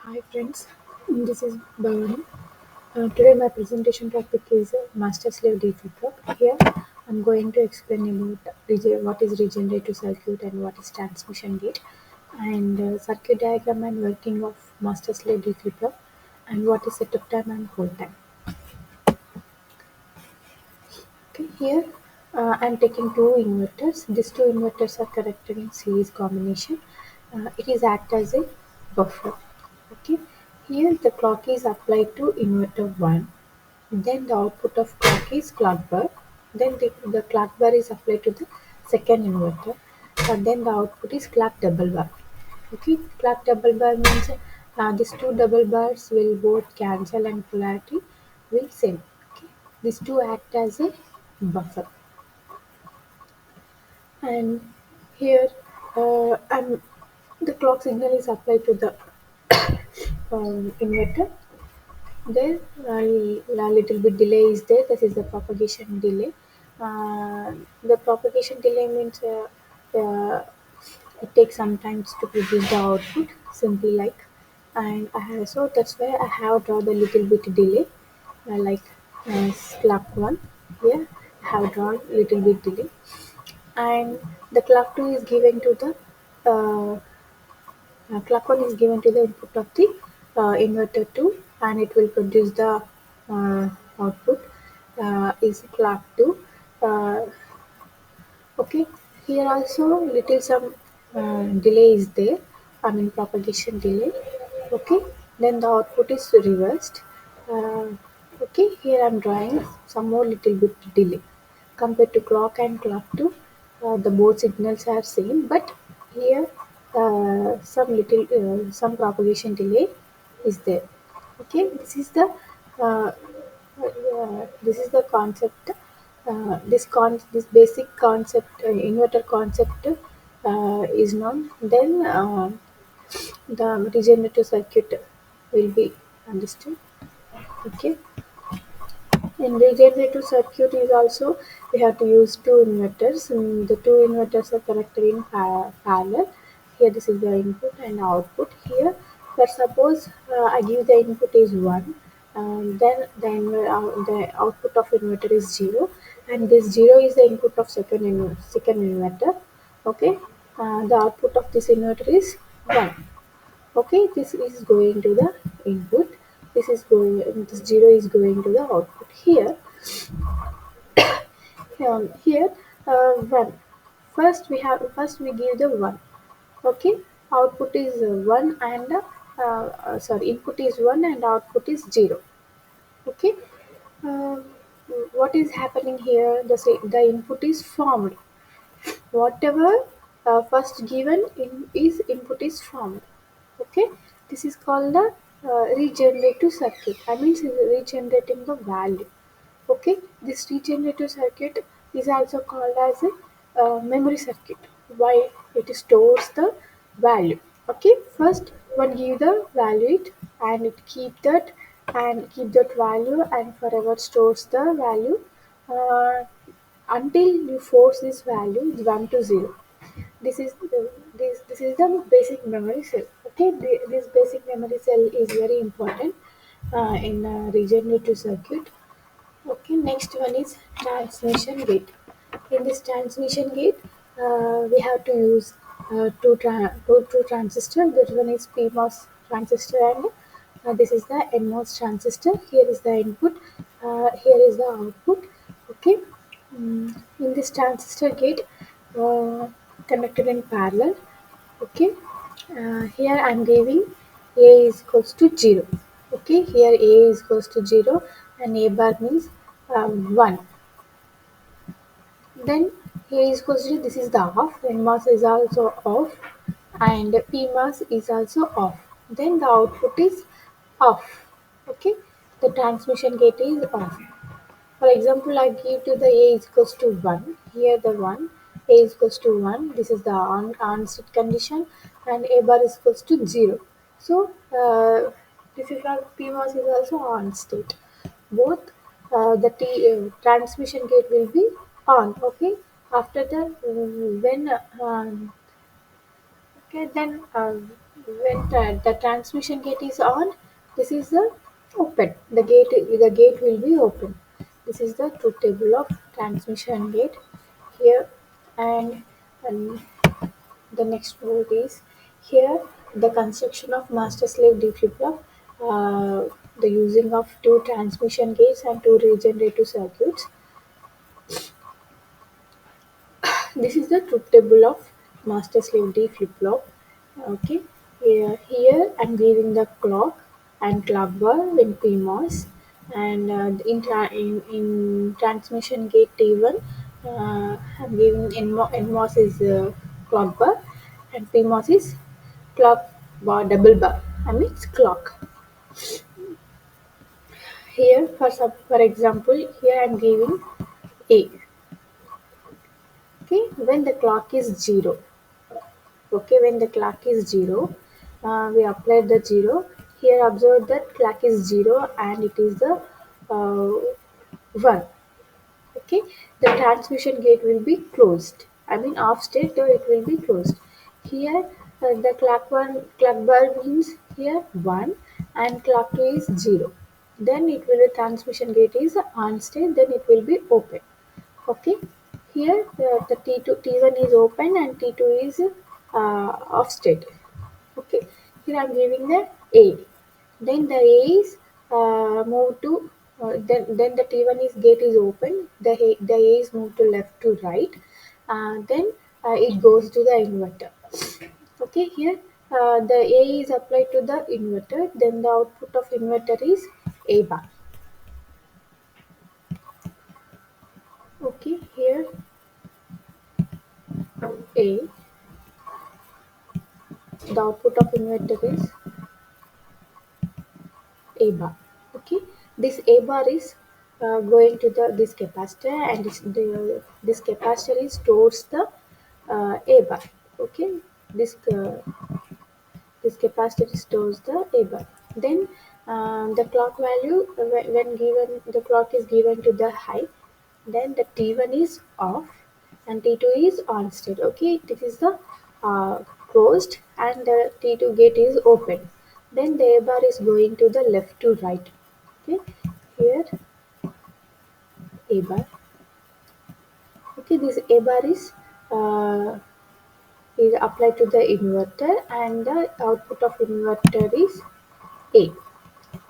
Hi friends, this is Bhavani. Today my presentation topic is master slave Flipflop. Here I'm going to explain about what is regenerative circuit and what is transmission gate and circuit diagram and working of master slave Flipflop and what is setup time and hold time. Okay, here I'm taking two inverters. These two inverters are connected in series combination. It is act as a buffer. Okay, here the clock is applied to inverter 1. Then the output of clock is clock bar. Then the clock bar is applied to the second inverter. And then the output is clock double bar. Okay, clock double bar means these two double bars will both cancel and polarity will same. Okay, these two act as a buffer. And here the clock signal is applied to the inverter. There a little bit delay is there. That is the propagation delay. The propagation delay means it takes some time to produce the output. Simply like, and so that's why I have drawn the little bit delay, like clock one. Here I have drawn little bit delay, and the clock two is given to the clock 1 is given to the input of the inverter 2 and it will produce the output is clock 2. Uh, okay, here also little some delay is there, I mean propagation delay. Okay, then the output is reversed. Uh, okay, here I'm drawing some more little bit delay compared to clock and clock 2. The both signals are same, but here some propagation delay is there. Okay, this is the concept. This basic concept, inverter concept, is known. Then the regenerative circuit will be understood. Okay. In regenerative circuit is also we have to use two inverters. The two inverters are connected in parallel. Here this is the input and output. Here, but suppose I give the input is 1, then the output of inverter is 0, and this 0 is the input of second inverter. Okay, the output of this inverter is 1. Okay, this is going to the input. This 0 is going to the output. Here 1. First we give the 1. Okay, output is 1 and sorry, input is 1 and output is 0. Okay, uh, what is happening here? The input is formed. Whatever first given is input is formed. Okay, this is called the regenerative circuit. I mean regenerating the value. Okay, this regenerative circuit is also called as a memory circuit. Why? It stores the value. Okay, first one give the value it and it keep that value and forever stores the value uh, until you force this value 1 to 0. This is the basic memory cell. Okay, this basic memory cell is very important in regenerative circuit. Okay, next one is transmission gate. In this transmission gate, we have to use two transistor. This one is PMOS transistor and this is the NMOS transistor. Here is the input. Here is the output. Okay. In this transistor gate, uh, connected in parallel. Okay, here I'm giving a is equals to 0. Okay, here a is equals to 0 and a bar means 1. Then a is equals to, this is the off, and mass is also off, and p mass is also off. Then the output is off. Okay, the transmission gate is off. For example, I give to the a is equals to 1. Here the 1, a is equals to 1. This is the on state condition and a bar is equals to 0. So, this is our PMOS is also on state. Both the transmission gate will be on. Okay. After that, when okay, then When the transmission gate is on, this is the open. The gate will be open. This is the truth table of transmission gate here, and the next word is here the construction of master slave D flip flop. The using of two transmission gates and two regenerative circuits. This is the truth table of master slave D flip flop. Okay, here I'm giving the clock and clock bar in PMOS, and in transmission gate T1, I'm giving NMOS is clock bar, and PMOS is clock bar double bar. I mean it's clock. Here for example, here I'm giving A. Okay, when the clock is 0. Okay, when the clock is 0, we apply the 0. Here observe that clock is 0 and it is the 1. Okay, the transmission gate will be closed. I mean off state, though it will be closed. Here the clock bar means here 1 and clock 2 is 0. Then it will the transmission gate is on state, then it will be open. Okay, here the T1 is open and T2 is off state. Okay, here I'm giving the A. Then the A is moved to then the T1 is gate is open. The A is moved to left to right. Then it goes to the inverter. Okay, here the A is applied to the inverter. Then the output of inverter is A bar. Okay, here A, the output of inverter is A bar. Okay, this A bar is going to the this capacitor, and this capacitor is stores the A bar. Okay, this this capacitor stores the A bar. Then the clock value when given the clock is given to the high, then the T1 is off and T2 is on state. Okay, this is the closed and the T2 gate is open. Then the A bar is going to the left to right. Okay, here A bar. Okay, this A bar uh, is applied to the inverter and the output of inverter is A.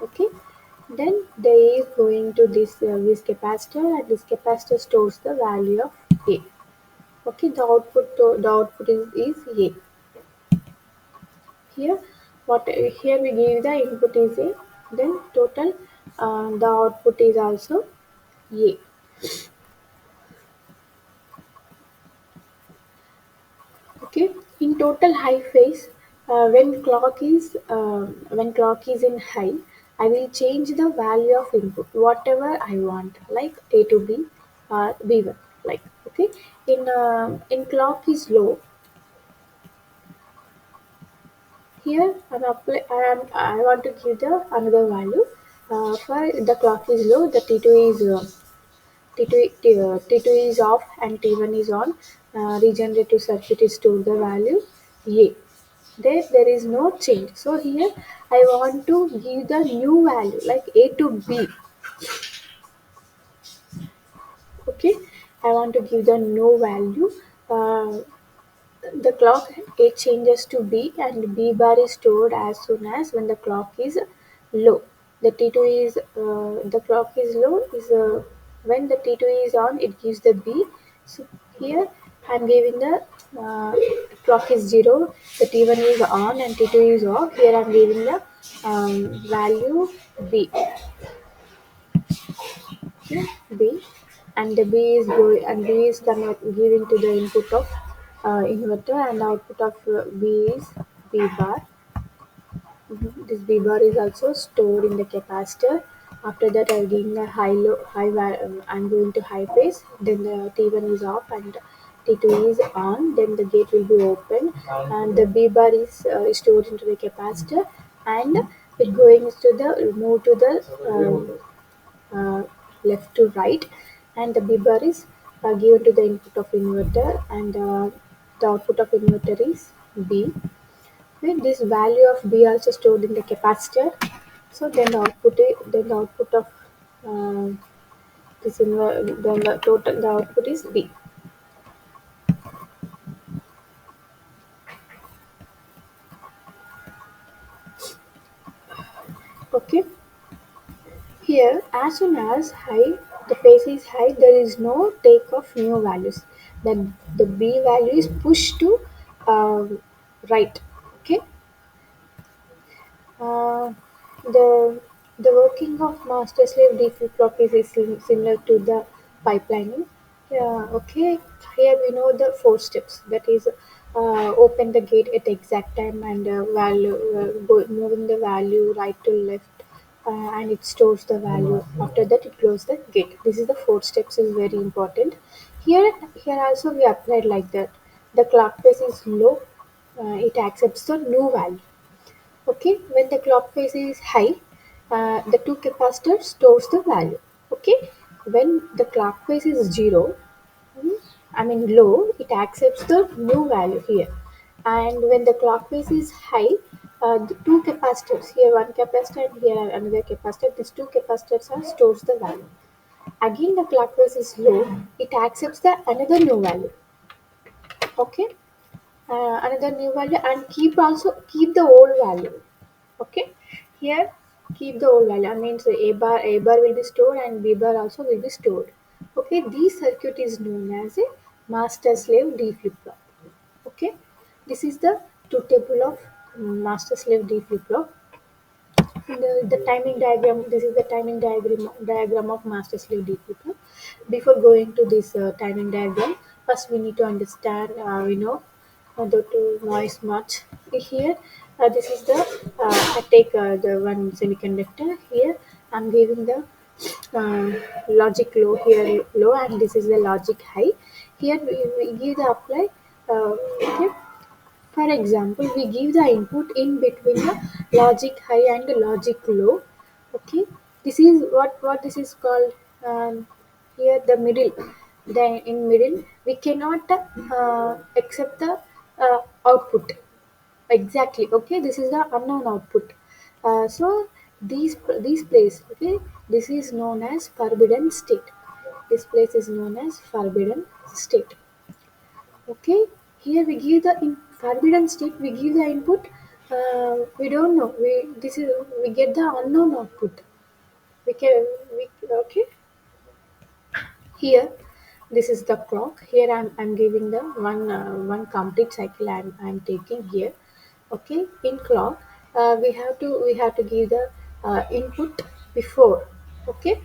Okay, then the A is going to this capacitor, and this capacitor stores the value of A. Okay, the output is A. Here here we give the input is A, then total the output is also A. Okay, in total high phase, when clock is in high, I will change the value of input whatever I want, like A to B or B1. Like okay, in clock is low. Here I want to give the another value. For the clock is low, the T2 is T2 is off and T1 is on. Regenerative circuit is to the value A. There is no change. So here I want to give the new value like A to B. Okay, I want to give the new value. Uh, the clock it changes to B and B bar is stored as soon as when the clock is low. The T2 is the clock is low is when the T2 is on it gives the B. So here I'm giving the clock is 0, the T1 is on and T2 is off. Here I'm giving the value B. Okay, B, and the B is going and B is giving to the input of inverter, and output of B is B bar. This B bar is also stored in the capacitor. After that, I'm giving a I'm going to high phase. Then the T1 is off and T2 is on. Then the gate will be open, and the B bar is stored into the capacitor, and it going to the move to the left to right, and the B bar is given to the input of inverter, and the output of inverter is B. Right? This value of B also stored in the capacitor. So then the output of uh, then the output is B. Okay. Here, as soon as the phase is high, there is no take of new values. Then the B value is pushed to right. Okay. Uh, the the working of master slave D flip flop is similar to the pipelining. Yeah, okay. Here we know the four steps. That is, open the gate at exact time and moving the value right to left, and it stores the value. After that, it closes the gate. This is the four steps is very important. Here also we applied like that. The clock phase is low. It accepts the new value. Okay, when the clock phase is high, the two capacitor stores the value. Okay, when the clock phase is zero, mm, I mean low, it accepts the new value here. And when the clock phase is high, the two capacitors here, one capacitor and here another capacitor. These two capacitors are stores the value. Again, the clock phase is low, it accepts the another new value. Okay, another new value and keep the old value. Okay, here keep the old value. I mean, so a bar will be stored and b bar also will be stored. Okay, this circuit is known as a master slave D flip flop. Okay, this is the truth table of master slave D flip flop. The timing diagram. This is the timing diagram of master slave D flip flop. Before going to this timing diagram, first we need to understand. The two noise much here. This is the I take the one semiconductor here. I'm giving the logic low here low, and this is the logic high. Here we give the apply. Okay. For example, we give the input in between the logic high and the logic low. Okay, this is what this is called. Here the middle. Then in middle we cannot accept the output exactly. Okay, this is the unknown output. So these place. Okay, this is known as forbidden state. This place is known as forbidden state. Okay, here we give the in forbidden state. We give the input. We don't know. We get the unknown output. We can we okay. Here, this is the clock. Here I'm giving the one complete cycle. I'm taking here. Okay, in clock, we have to give the input before. Okay,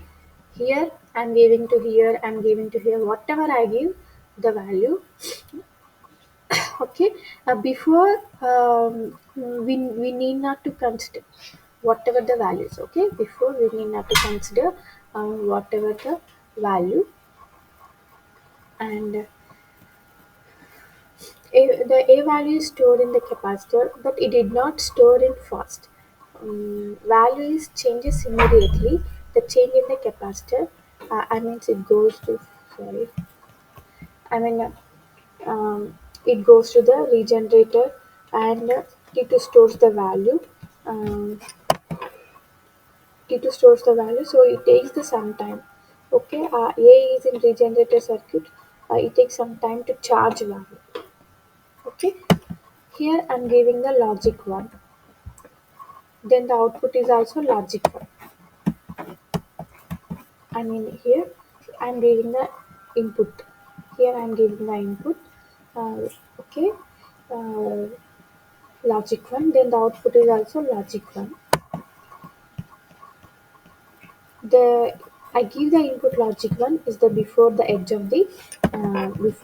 here I'm giving to here. I'm giving to here. Whatever I give the value. Okay, before we need not to consider whatever the values. Okay, before we need not to consider whatever the value, and the A value is stored in the capacitor, but it did not store in fast. Value is changes immediately. The change in the capacitor, I mean it goes to sorry. I mean it goes to the regenerator, and T2 stores the value. Um, T2 stores the value, so it takes the some time. Okay, A is in regenerator circuit. It takes some time to charge value. Okay, here I'm giving the logic one. Then the output is also logic one. I mean here I'm giving the input. Here I'm giving the input. Uh, okay, uh, logic one. Then the output is also logic one. The I give the input logic one is the before the edge of the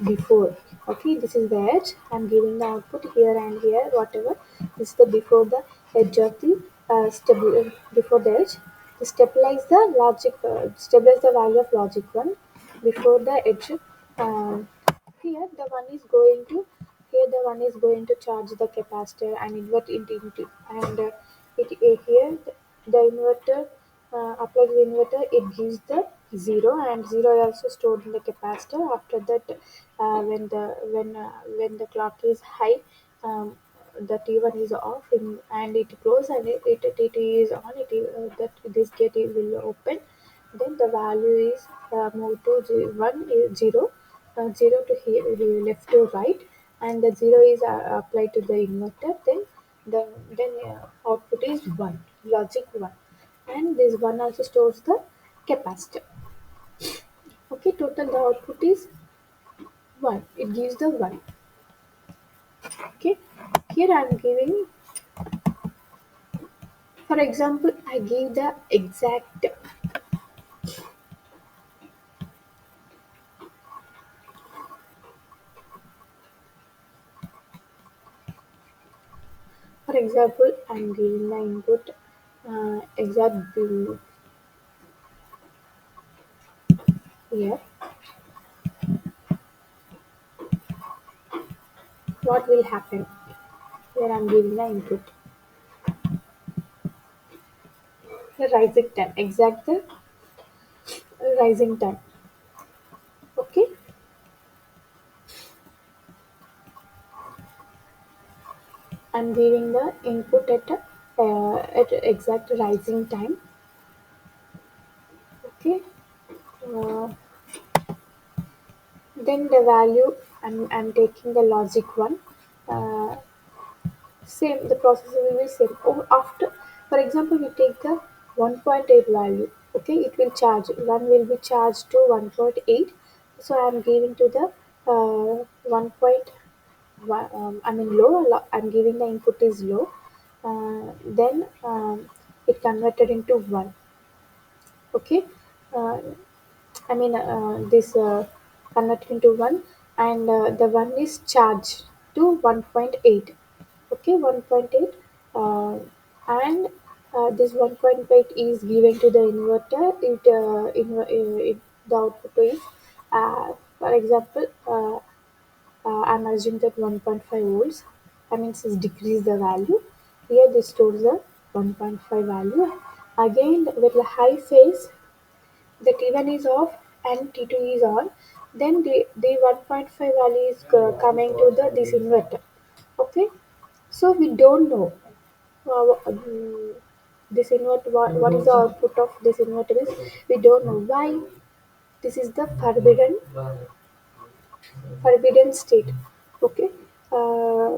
before. Okay, this is the edge. I'm giving the output here and here. Whatever this is the before the edge of the before the edge. To stabilize the value of logic one before the edge. Um, here the one is going to charge the capacitor and invert it into here the inverter applies the inverter, it gives the zero, and zero is also stored in the capacitor. After that, when the clock is high, um, the T1 is off and it close and it is on, that this gate will open, then the value is moved to 1 is 0, 0 to here, left to right, and the 0 is applied to the inverter, then output is 1, logic 1, and this 1 also stores the capacitor. Okay, total the output is 1, it gives the 1. Okay, here I am giving, for example, I give the exact, for example, I am giving the input exact bill here. What will happen? Here I am giving the input. The rising time, exact the rising time. Okay, I am giving the input at exact rising time. Okay, uh, then the value I'm taking the logic one. Uh, Same, the process will be same. Or after, for example, we take the 1.8 value. Okay, it will charge. One will be charged to 1.8. So I am giving to the 1.1. I mean low. I'm giving the input is low. Then it converted into one. Okay. Uh, I mean this converted into one, and the one is charged to 1.8. Okay, 1.8, uh, and this 1.8 is given to the inverter. The output is, for example, I'm assuming that 1.5 volts. I mean, since decrease the value, here this stores the 1.5 value. Again, with the high phase, the T1 is off and T2 is on. Then the 1.5 value is coming to the this inverter. Okay, so we don't know this inverter, what is the output of this inverter is, we don't know why. This is the forbidden state. Okay, uh,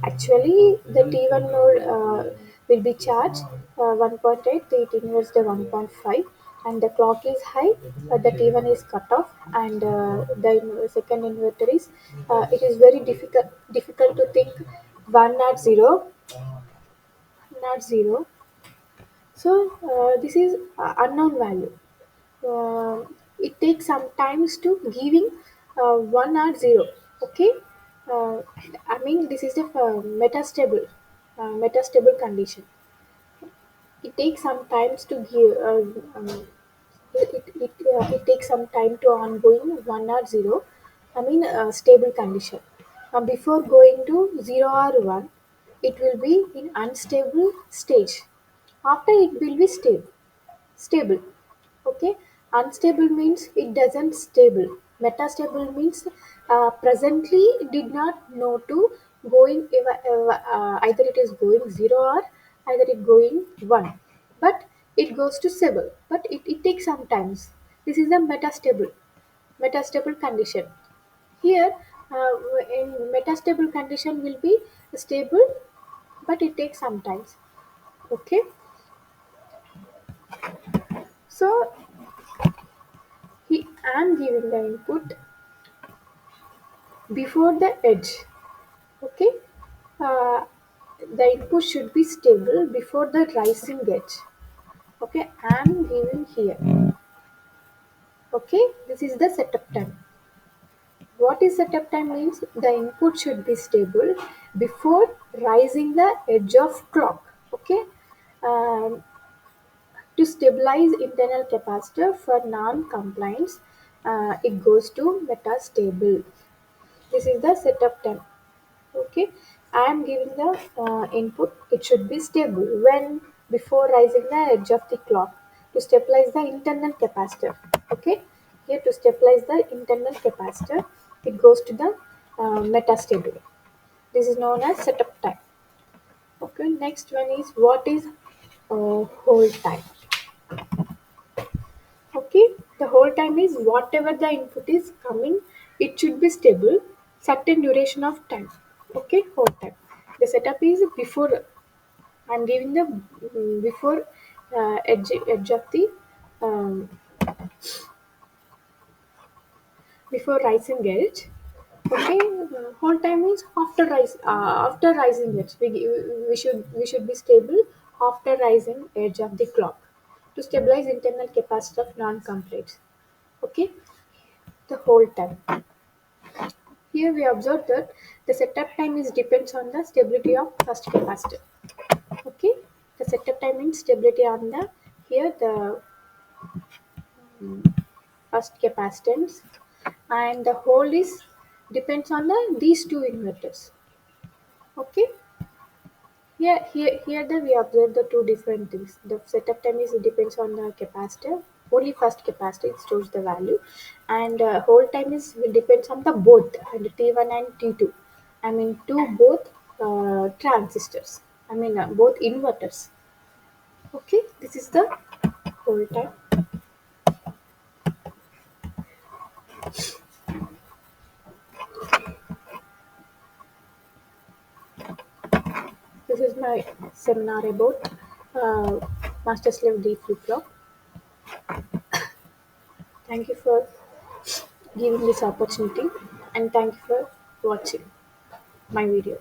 actually the T1 node will be charged 1.8, it inverts the 1.5, and the clock is high, the T1 is cut off, and the second inverter is, it is very difficult to think 1 not 0, not 0. So this is unknown value. It takes some times to giving 1 or 0. Okay, I mean this is the metastable condition. It takes some times to give. It takes some time to ongoing 1 or 0. I mean stable condition. Before going to 0 or 1, it will be in unstable stage. After it will be stable. Okay, unstable means it doesn't stable. Metastable means presently did not know to going either it is going 0 or either it going 1, but it goes to stable, but it takes some times. This is a metastable condition. Here uh, in metastable condition will be stable, but it takes some times. Okay, so I am giving the input before the edge. Okay, uh, the input should be stable before the rising edge. Okay, I am giving here. Okay, this is the setup time. What is setup time means, the input should be stable before rising the edge of clock. Okay, um, to stabilize internal capacitor for non-compliance, it goes to metastable. This is the setup time. Okay, I am giving the input, it should be stable when before rising the edge of the clock to stabilize the internal capacitor. Okay, here to stabilize the internal capacitor, it goes to the metastable. This is known as setup time. Okay, next one is what is hold time. Okay, the hold time is whatever the input is coming, it should be stable, certain duration of time. Okay, hold time. The setup is before I'm giving the before edge of the um, before rising edge. Okay, whole time is after rising edge. We should be stable after rising edge of the clock to stabilize internal capacitor of non-completes. Okay, the whole time. Here we observe that the setup time is depends on the stability of first capacitor. Okay, the setup time means stability on the here the first capacitance, and the whole is depends on these two inverters. Okay, here the we observe the two different things. The setup time is depends on the capacitor. Only first capacitor it stores the value, and whole time is will depends on the both and T1 and T2. I mean two both transistors. I mean both inverters. Okay, this is the whole time. This is my seminar about uh, master slave D flip flop. Thank you for giving this opportunity, and thank you for watching my video.